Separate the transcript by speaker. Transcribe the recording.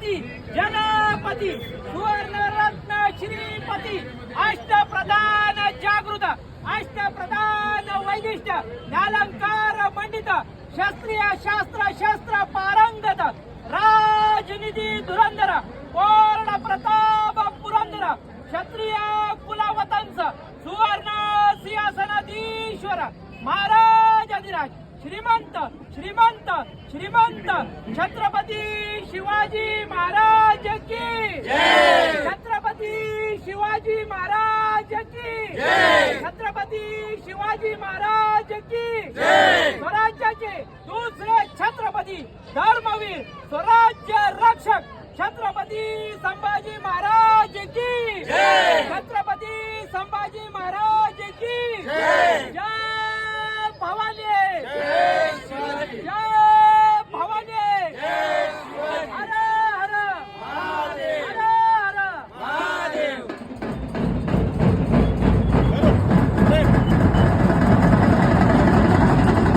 Speaker 1: छत्रपती जनपती सुवर्णरत्न श्रीपती अष्टप्रधान जागृत अष्टप्रधान वैदिष्ट ज्ञानंकार मंडित शास्त्रीय शास्त्र शस्त्र पारंगत राजनिधी धुरंधर पूर्ण प्रताप पुरंदर क्षत्रिय कुलवतंस सुवर्ण सिंहासनाधीश्वर महाराजाधिराज श्रीमंत श्रीमंत श्रीमंत छत्रपती शिवाजी महाराज की छत्रपती शिवाजी महाराज की छत्रपती शिवाजी महाराज की स्वराज्याचे दुसरे छत्रपती धर्मवीर स्वराज्य रक्षक छत्रपती संभाजी महाराज की छत्रपती संभाजी महाराज की